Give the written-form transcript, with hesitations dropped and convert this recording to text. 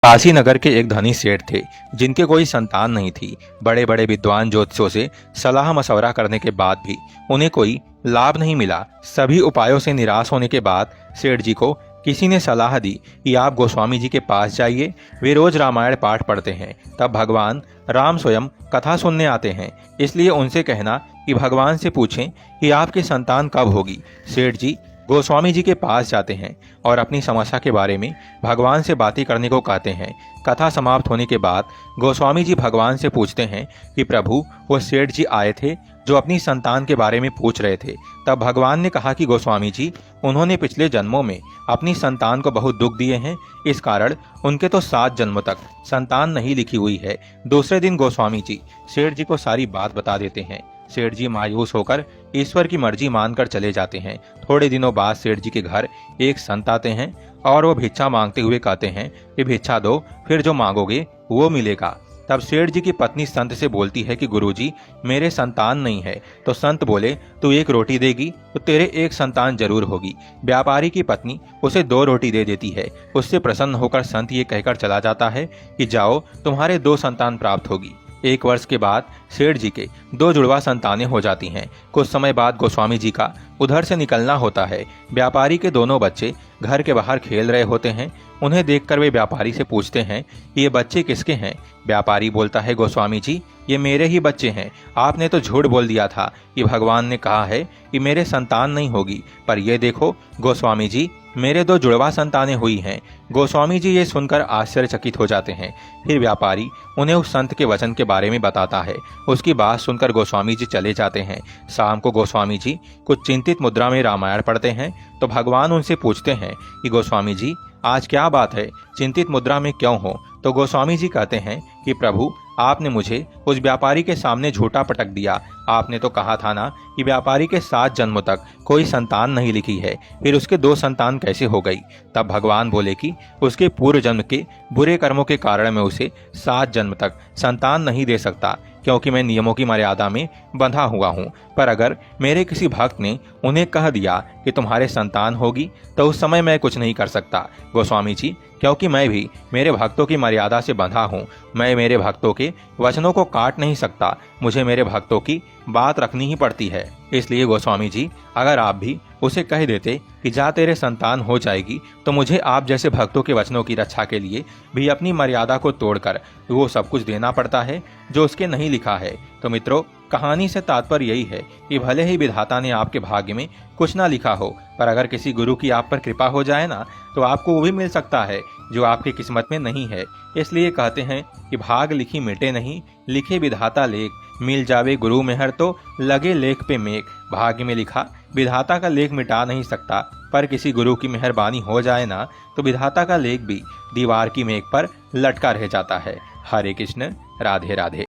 काशी नगर के एक धनी सेठ थे जिनके कोई संतान नहीं थी। बड़े बड़े विद्वान ज्योतिषों से सलाह मशवरा करने के बाद भी उन्हें कोई लाभ नहीं मिला। सभी उपायों से निराश होने के बाद सेठ जी को किसी ने सलाह दी कि आप गोस्वामी जी के पास जाइए। वे रोज रामायण पाठ पढ़ते हैं। तब भगवान राम स्वयं कथा सुनने आते हैं, इसलिए उनसे कहना कि भगवान से पूछें कि आपकी संतान कब होगी। सेठ जी गोस्वामी जी के पास जाते हैं और अपनी समस्या के बारे में भगवान से बातें करने को कहते हैं। कथा समाप्त होने के बाद गोस्वामी जी भगवान से पूछते हैं कि प्रभु, वो सेठ जी आए थे जो अपनी संतान के बारे में पूछ रहे थे। तब भगवान ने कहा कि गोस्वामी जी, उन्होंने पिछले जन्मों में अपनी संतान को बहुत दुख दिए हैं, इस कारण उनके तो 7 जन्मों तक संतान नहीं लिखी हुई है। दूसरे दिन गोस्वामी जी सेठ जी को सारी बात बता देते हैं। सेठ जी मायूस होकर ईश्वर की मर्जी मानकर चले जाते हैं। थोड़े दिनों बाद सेठ जी के घर एक संत आते हैं और वो भिक्षा मांगते हुए कहते हैं कि भिक्षा दो, फिर जो मांगोगे वो मिलेगा। तब सेठ जी की पत्नी संत से बोलती है कि गुरुजी, मेरे संतान नहीं है। तो संत बोले, तू 1 रोटी देगी तो तेरे 1 संतान जरूर होगी। व्यापारी की पत्नी उसे 2 रोटी दे देती है। उससे प्रसन्न होकर संत ये कहकर चला जाता है कि जाओ, तुम्हारे 2 संतान प्राप्त होगी। 1 वर्ष के बाद सेठ जी के 2 जुड़वा संतानें हो जाती हैं। कुछ समय बाद गोस्वामी जी का उधर से निकलना होता है। व्यापारी के दोनों बच्चे घर के बाहर खेल रहे होते हैं। उन्हें देखकर वे व्यापारी से पूछते हैं कि ये बच्चे किसके हैं। व्यापारी बोलता है, गोस्वामी जी, ये मेरे ही बच्चे हैं। आपने तो झूठ बोल दिया था कि भगवान ने कहा है कि मेरे संतान नहीं होगी, पर ये देखो गोस्वामी जी, मेरे 2 जुड़वा संतानें हुई हैं। गोस्वामी जी ये सुनकर आश्चर्यचकित हो जाते हैं। फिर व्यापारी उन्हें उस संत के वचन के बारे में बताता है। उसकी बात सुनकर गोस्वामी जी चले जाते हैं। शाम को गोस्वामी जी कुछ चिंतित मुद्रा में रामायण पढ़ते हैं तो भगवान उनसे पूछते हैं कि गोस्वामी जी, आज क्या बात है, चिंतित मुद्रा में क्यों हो। तो गोस्वामी जी कहते हैं कि प्रभु, आपने मुझे उस व्यापारी के सामने झूठा पटक दिया। आपने तो कहा था ना कि व्यापारी के 7 जन्मों तक कोई संतान नहीं लिखी है, फिर उसके 2 संतान कैसे हो गई। तब भगवान बोले कि उसके पूर्व जन्म के बुरे कर्मों के कारण मैं उसे 7 जन्म तक संतान नहीं दे सकता, क्योंकि मैं नियमों की मर्यादा में बंधा हुआ हूँ। पर अगर मेरे किसी भक्त ने उन्हें कह दिया कि तुम्हारे संतान होगी, तो उस समय मैं कुछ नहीं कर सकता गोस्वामी जी, क्योंकि मैं भी मेरे भक्तों की मर्यादा से बंधा हूँ। मैं मेरे भक्तों के वचनों को काट नहीं सकता। मुझे मेरे भक्तों की बात रखनी ही पड़ती है। इसलिए गोस्वामी जी, अगर आप भी उसे कह देते कि जा तेरे संतान हो जाएगी, तो मुझे आप जैसे भक्तों के वचनों की रक्षा के लिए भी अपनी मर्यादा को तोड़कर वो सब कुछ देना पड़ता है जो उसके नहीं लिखा है। तो मित्रों, कहानी से तात्पर्य यही है कि भले ही विधाता ने आपके भाग्य में कुछ ना लिखा हो, पर अगर किसी गुरु की आप पर कृपा हो जाए ना, तो आपको वो भी मिल सकता है जो आपकी किस्मत में नहीं है। इसलिए कहते हैं कि भाग लिखी मिटे नहीं, लिखे विधाता लेख। मिल जावे गुरु मेहर तो लगे लेख पे मेघ। भाग्य में लिखा विधाता का लेख मिटा नहीं सकता, पर किसी गुरु की मेहरबानी हो जाए ना, तो विधाता का लेख भी दीवार की मेघ पर लटका रह जाता है। हरे कृष्ण, राधे राधे।